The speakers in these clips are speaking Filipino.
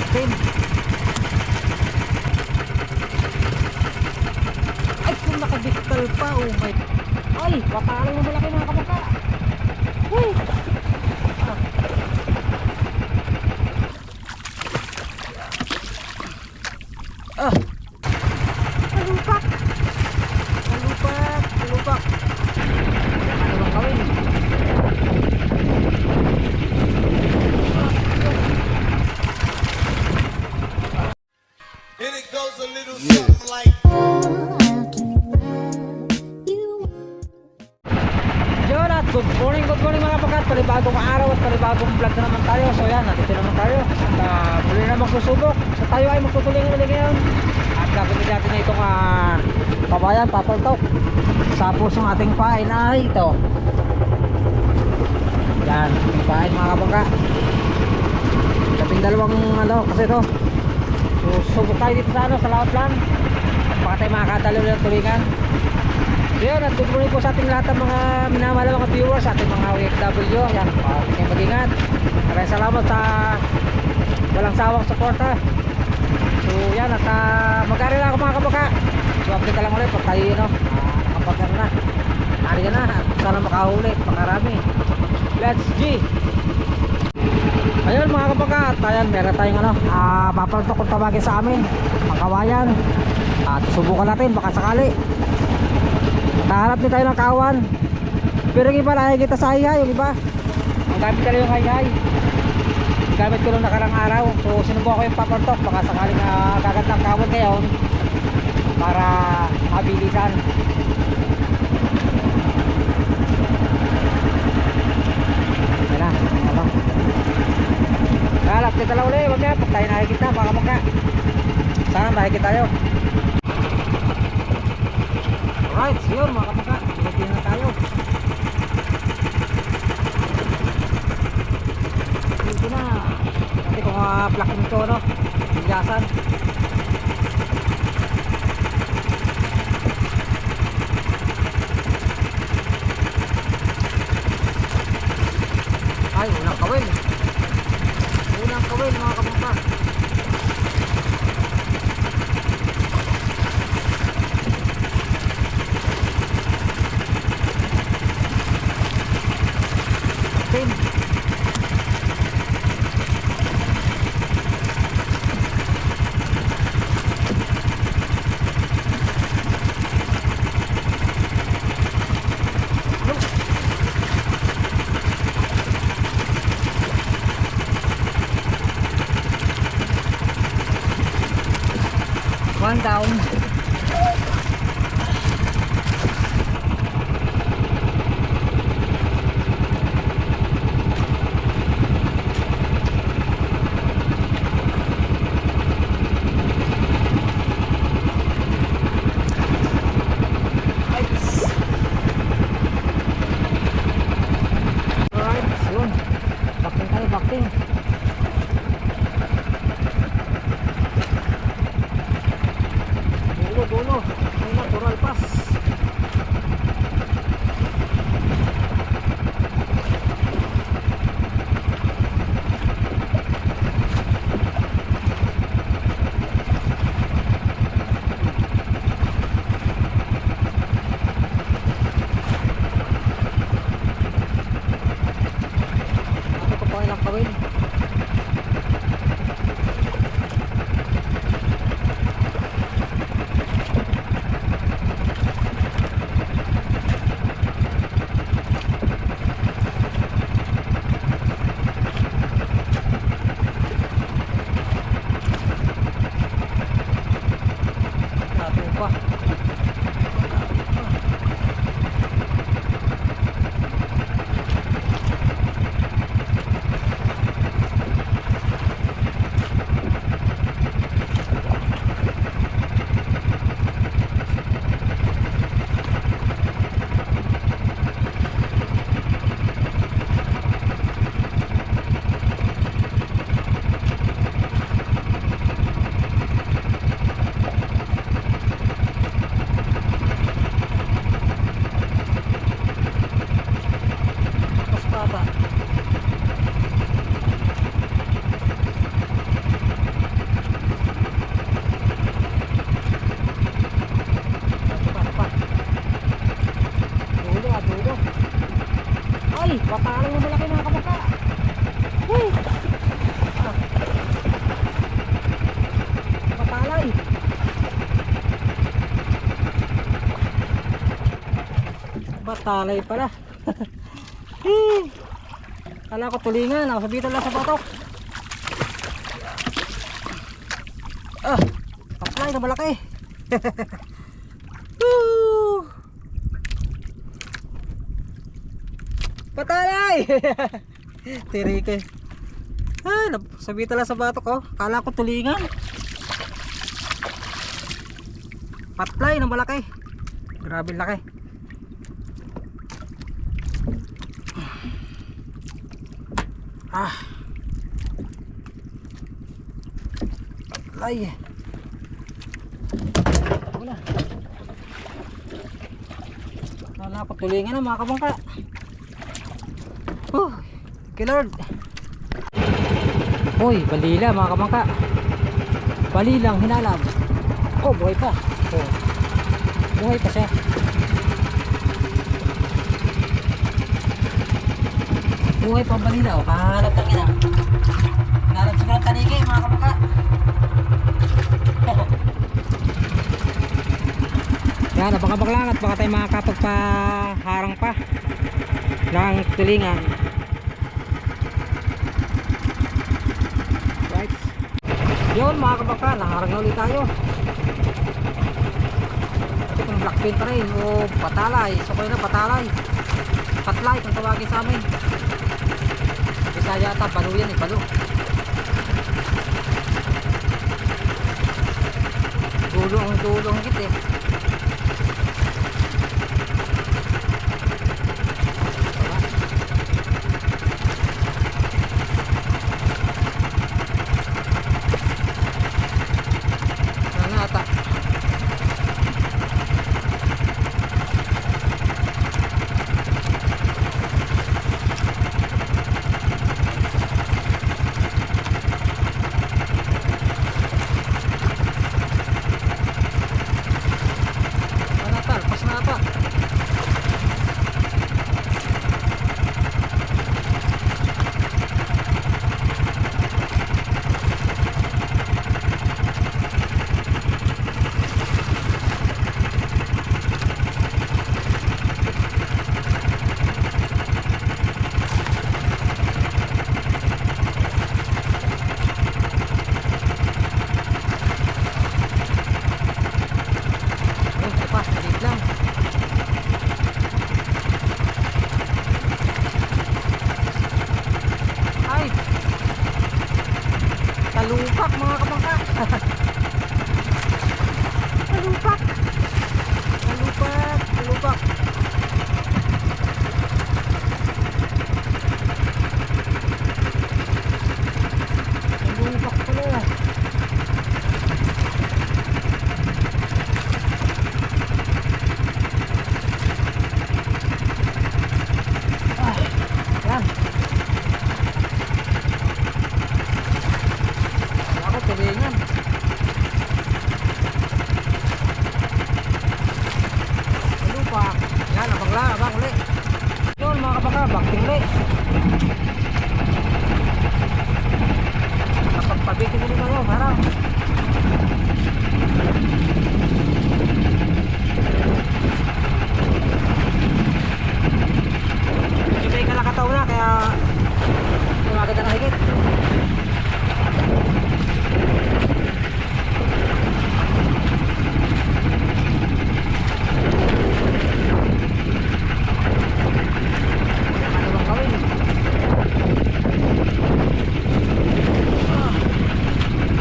Baktin. Ay, kung nakadiktal pa, oh my. Ay, patalang na malaki mga kabaka. Uy. Ah. Kalupak. Kalupak, kalupak. Ano bang kawin? And it goes a little something like Yun at good morning mga kapakat. Panibagong araw at panibagong vlog na naman tayo. So yan, nandito naman tayo. At muli na magsusubok. So tayo ay magtutuloy ulit ngayon. At gagawin natin na itong kabayan, papaltok. Tapos yung ating pain ay ito. Yan, ating pain mga kapakat. Dating dalawang kasi ito. So subok tayo dito sa sa laot lang. Baka tayo makakadalaw ng tulingan. Yun, at good morning po sa ating lahat ng mga minamahal mga viewers, sa ating mga OFW. Yan, pati kayo mag-ingat. Maraming salamat sa walang sawang suporta. So yan, at mag-aaral ako mga kabaka. So update ka lang ulit pag tayo nakapag na. Nari ka na, at sana makahuli, makarami. Let's G! Ayun mga kabaka, at ayan, meron tayong papaltok kung tawagin sa amin, makawayan. At subukan natin, baka sakali nahanap din tayo ng kawan. Pero yung iba nakikita sa hayhay. Yung iba ang gamit talaga yung hayhay. Gamit ko nung nakarang araw. So sinubukan ko yung papartok. Baka sakaling gagat ng kawan ngayon para mabilisan. Yan na, kalap kita lang ulit. Huwag yan, pag tayo nakikita baka magka sana makikita tayo. Alright, so yun mga kapaka, pinagpili na tayo. Dito na. Kasi kung plak nito, pinggasan. Ay, unang kawin. Unang kawin mga kapaka. One down. Batalay pala. Kala ko tulingan, nakasabitan lang sa batok. Patlay na malaki. Patalay. Tirike. Sabitan lang sa batok oh. Kala ko tulingan. Patlay na malaki. Grabe laki. Patlay. Wala. Kala ko tulingan na mga kabangka. Okay Lord. Uy, balila mga kabangka. Balilang hinalab. Buhay pa. Buhay pa siya. Buhay pa balila. Kahalap lang yun. Hinalab siguro ang tanigi mga kabangka. Yan, abang-abang lang at baka tayo makakapagpaharang pa ng tulingan. Right. Yun mga kabangka, naharang na ulit tayo. Ito kung blackfin pa rin o patalay. So kayo na patalay. Patlay kung tawagin sa amin. Isa yata balo yan balo. Dulo ang higit Talupak mga kabangka. Talupak. Talupak pala. Yan. Tulingan. Lupa. Yan, abang ulit. Yun mga kabaka, bakting ulit. Nakapagpabitin ulit tayo, harap. Ibig ka nakataw na, kaya kumaganda na higit.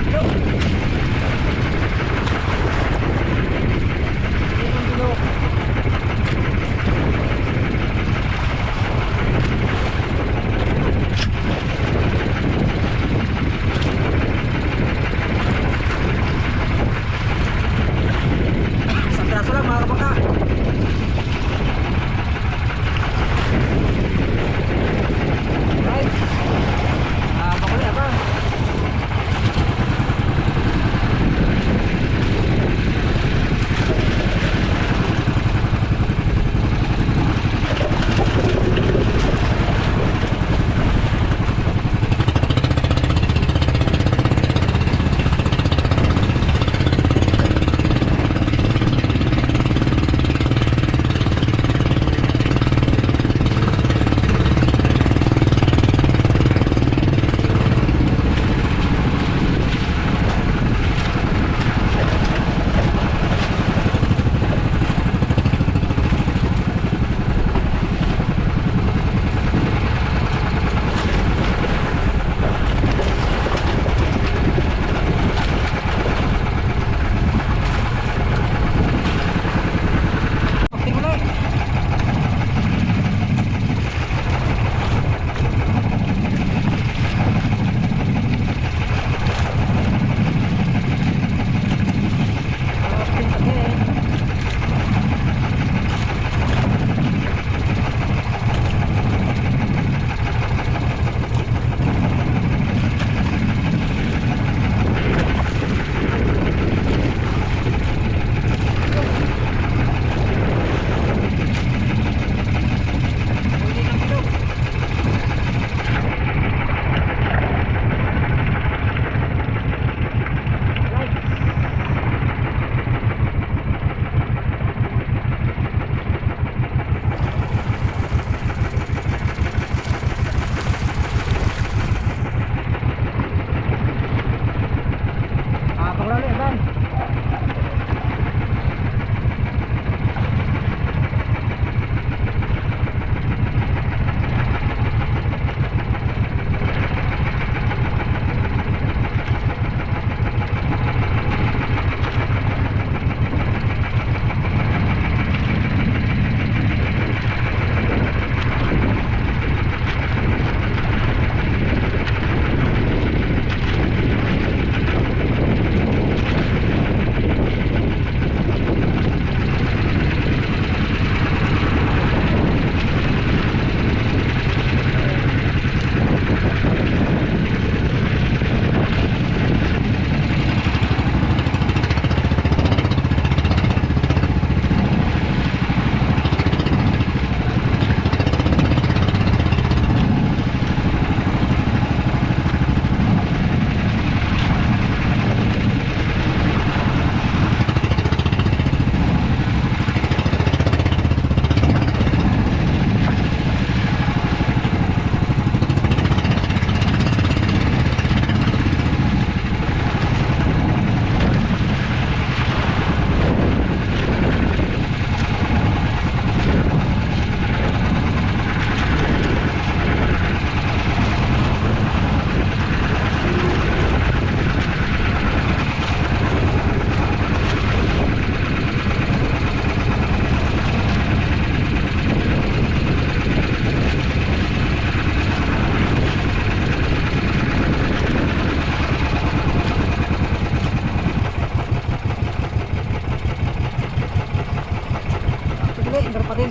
Go!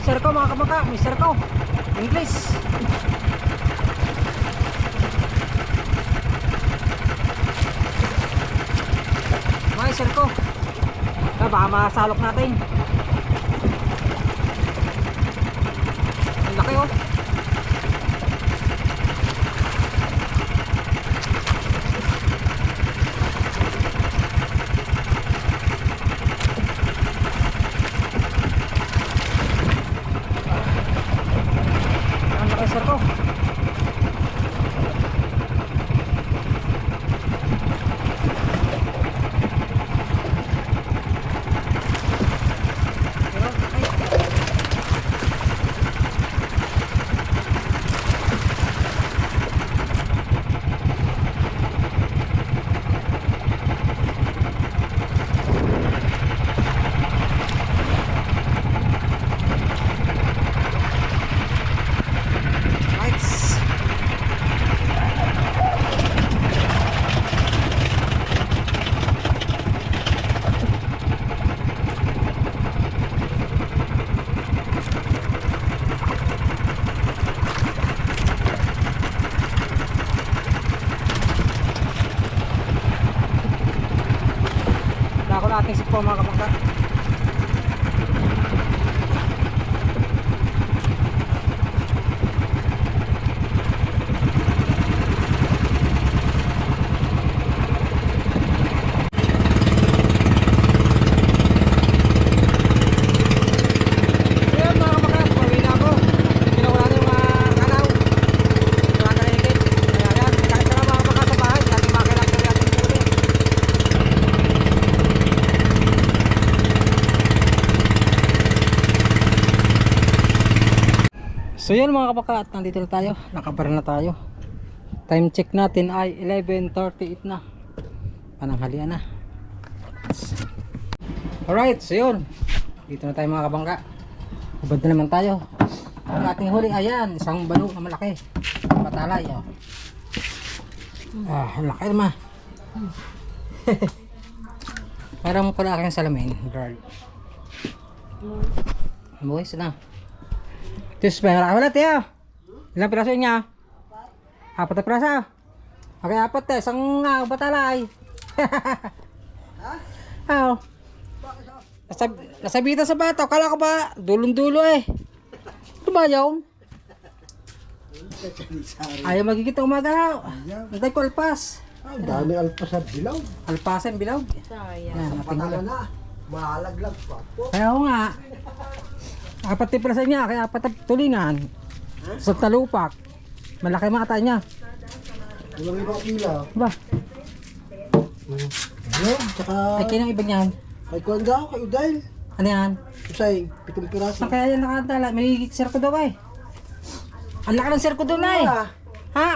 Serco mga kabangka, may Serco. English. May Serco. Baka masalok natin. Ang laki oh. Ang laki Serco. Nice. Dako natin si po mga kabangka. Ayan mga kabangka, pauwi na ako. Ginawa na yung mga kanaw. Wala na higit. Kaya yan, kahit na mga kabangka sa bahay, natin makailang kami ating tuloy. So yun mga kabangka, at nandito na tayo. Nakabar na tayo. Time check natin ay 11:38 na. Pananghalian na. Alright, so yun. Dito na tayo mga kabangka. Hubad na naman tayo. Ang ating huli, ayan, isang balo na malaki. Patalay, oh. Ang laki naman. Parang pala aking salamin, girl. Boys na. Tis pera wala tayo. Ilang piraso niya? Apat na piraso. Okay, apat eh. Isang batalay. Ha? Nasabita sa bata. Kala ko ba? Dulong-dulo eh. Ito ba yun? Ayaw magigit ang umaga. Nantay ko alpas. Ang dami alpas sa bilog. Alpasan bilog. Yan, ating huli. Na, mahalaglag pa po. Kaya ako nga. Apat na piraso niya. Kaya apat na tulingan. Sa talupak. Malaki mata niya. Walang ibang pila. Ba? Ayun, tsaka Ay, kinang iba niyan. kay Kwanda, kay Udail. Ano yan? Usay, 7 piraso. Saan kaya yan nakadala? May sirko daw eh. Ang laki ng sirko daw na eh. Ha?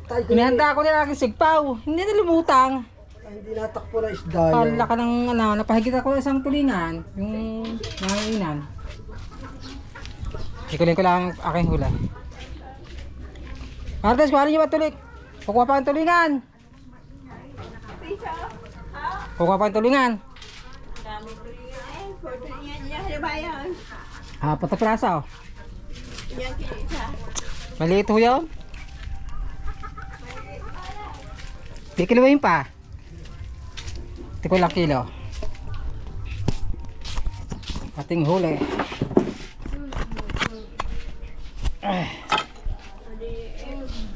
Tay ko Inihanda ko nila aking sigpaw. Hindi na lumutang. hindi natakpo na isda Ang yan. laki ng ano, napahigit ako ng isang tulingan. Yung nanginan. Ikulin ko lang ang aking hula. Martes, kuhanin niyo ba tulik? Kukuha pa ang tulingan. Kukuha pa ang tulingan. Apat na piraso. Maliit ho yun. Kikiluhin pa. Hindi ko lang kilo. Ating huli.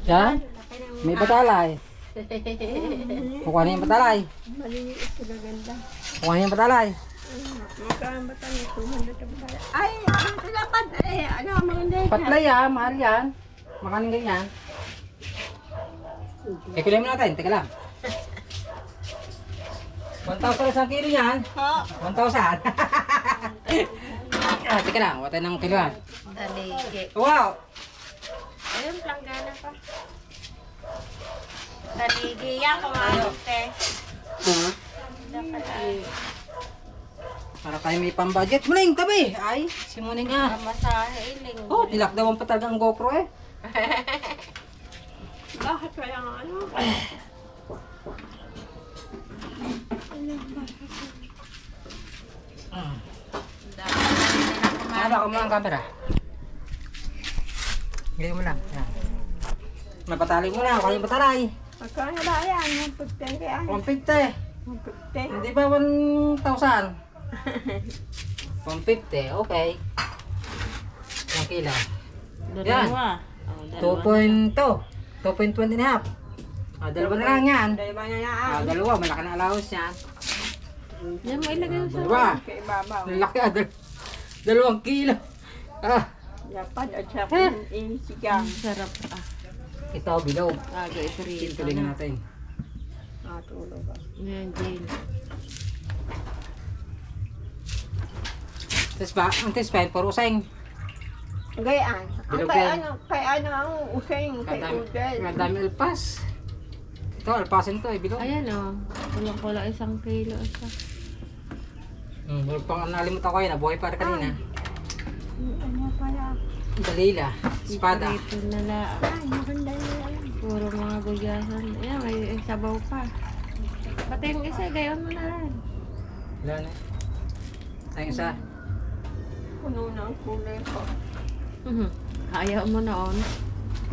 Yan. May batalay. Kukuha niyo yung batalay. Kukuha niyo yung batalay. Ay, ito dapat. Ano, maganda yun. Patlay ah, mahal yan. Makanin ganyan. Kikiluhin mo natin, teka lang. 1,000 isang kilo yan. 1,000. Teka lang, watay ng kiloan. Taligi. Wow! Ayun, planggana pa. Taligi yan, kumante. Dapat ay Para tayo may pang-budget. Muling, tabi! Ay, si Muning ah. masahe, iling. Oh, nilakdawan pa talaga ang GoPro eh. Bakit kaya nga ano? Dami na ako Haba ka mo ang camera. Ganyan mo lang. Yan. Napatali mo na. Kaya patalay. Magkano ba yan? 150 kaya? 150. 150. Hindi ba 1,000? 150. Okay. Ilang kilo? Yan. Dalawa. Oh, 2.2. 2.20 and a half. Dalawa na lang yan. Dalawa na yan. Dalawa. Malaki na allowance yan. Yan mo ilagay mo sa Dalawa. kay ibabaw. Laki 2 kilo. Dapat at saka sigang. Sarap Ito, bilog. Aga ito Tulingan natin. tulog ka. Yan, Jane. Ang tispa, puro useng. Gayaan. Bilog Kay yan. ano ang useng kay Udel. Madami alpas. Ito, alpasin to, bilog. Ayan o. Kulang-kulang 1 kilo isa. Bilog pang nalimutan ko yun, nabuhay pa rin kanina. Ano pala? Dalila, espada. Ito na lang. Ay, maganda yan. Puro mga gulyasan. Ayan, may sabaw pa. Pati yung isa, gayon mo na rin. Wala na. Ay, isa. Puno na ang kulay ko. Ayaw mo noon.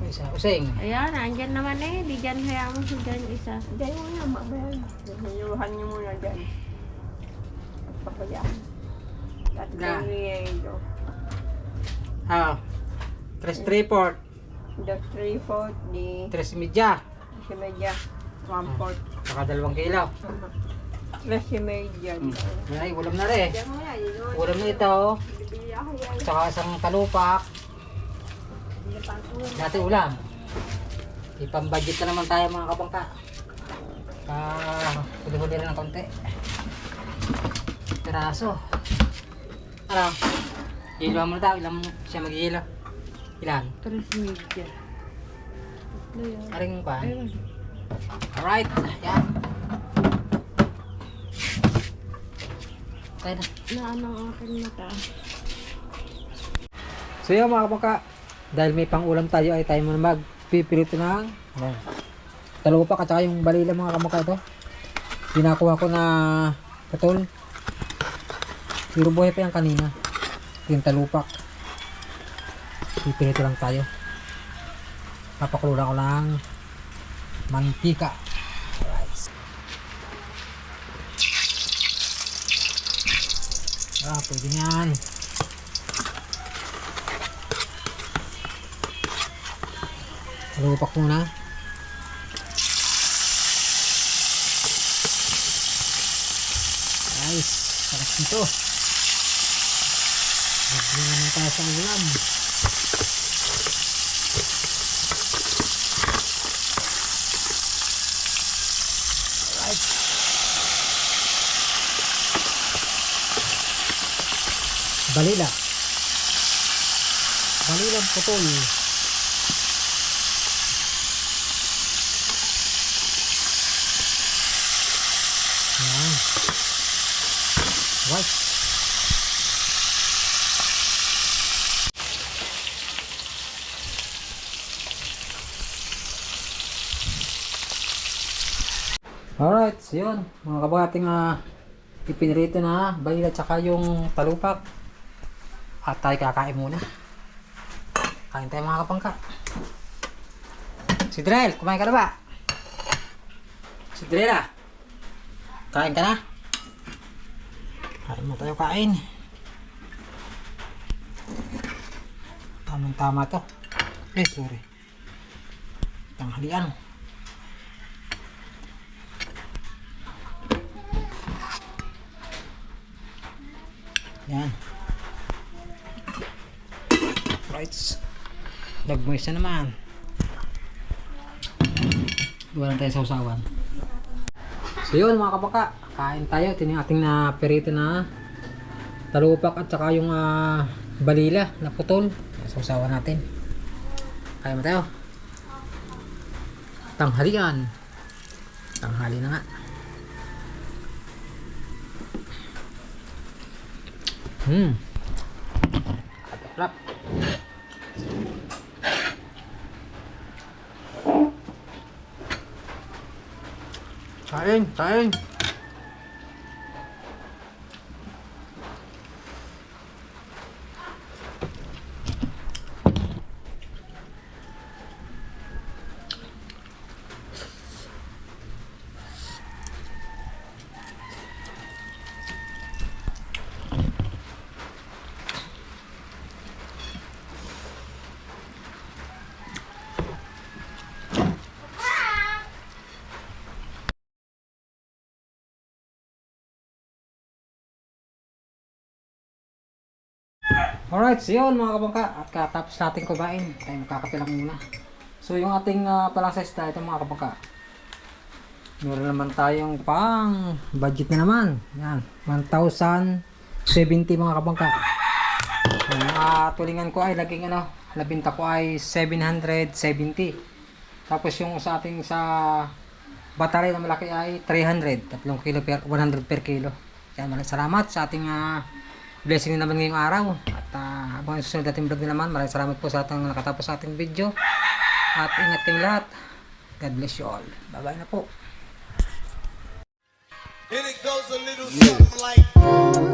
Ay, isa. Useng. Ayan, andyan naman eh. Di dyan kaya mo si dyan isa. Dyan mo na, mabay. Hinayuhan niyo muna dyan. Pagpapayaan. Na. Tatlong riyelo. Ah. 3/4. The 3/4 di 3 media. si medya 1/4. Saka 2 kilo. Plus si medya. Ay, ulam na rin. Diyan mo yan, yun. Ulam na ito. Bibili ako yan. Saka isang talupak. Dati ulam. Ipambudget na naman tayo mga kabangka. Huli-huli rin ng konti. Piraso. Ano? Hilo mo na tayo. Ilan siya mag-hilo? Ilan? 3 medya. Aring pa. Ayun. Alright. Yan. Tayo na. Na ano ang aking mata. So yun mga kabangka. Dahil may pang ulam tayo ay tayo muna magpipirito ng talupak at saka yung balila mga kabangka ito. Pinakuha ko na putol. Pero buhay pa yan kanina. Yung talupak. Pipirito lang tayo. Papakulo lang ko ng mantika. Alright. Pwede yan. Talupak muna. Nice. Sarap nito. Bigyan naman tayo sa ulam. Alright. Balila. Balilang putol. Yan. Right. Alright, so yun. Mga kabating ipinirito na balila tsaka yung talupak. At tayo kakain muna. Kain tayo mga kapangka. Si Drell, kumain ka na ba? Si Drell kain ka na? Kain mo tayo kain. Tamang tama to. Sorry. Tanghalian. Yan. Right. Nag-moist na naman. Wala tayo sa usawan. So yun mga kabaka, kain tayo. Ito yung ating na perito na talupak at saka yung balila na putol. Sa usawan natin. Kain mo tayo. Tanghalian. Tanghali na nga. Sarap. Kain, kain. Alright, so yun mga kabangka. At katapos natin kumain, tayo magkakape lang muna. So yung ating palang sa isda, ito mga kabangka. Meron naman tayong pang budget na naman. Yan, 1,070 mga kabangka. Yung tulingan ko ay laging labinta ko ay 770. Tapos yung sa ating sa battery na malaki ay 300. 3 kilo per 100 per kilo. Yan, maraming salamat sa ating blessing na naman ngayong araw. At habang susunod natin vlog na naman, maraming salamat po sa ating nakatapos sa ating video. At ingat kayong lahat. God bless you all. Bye-bye na po. And it goes a little something like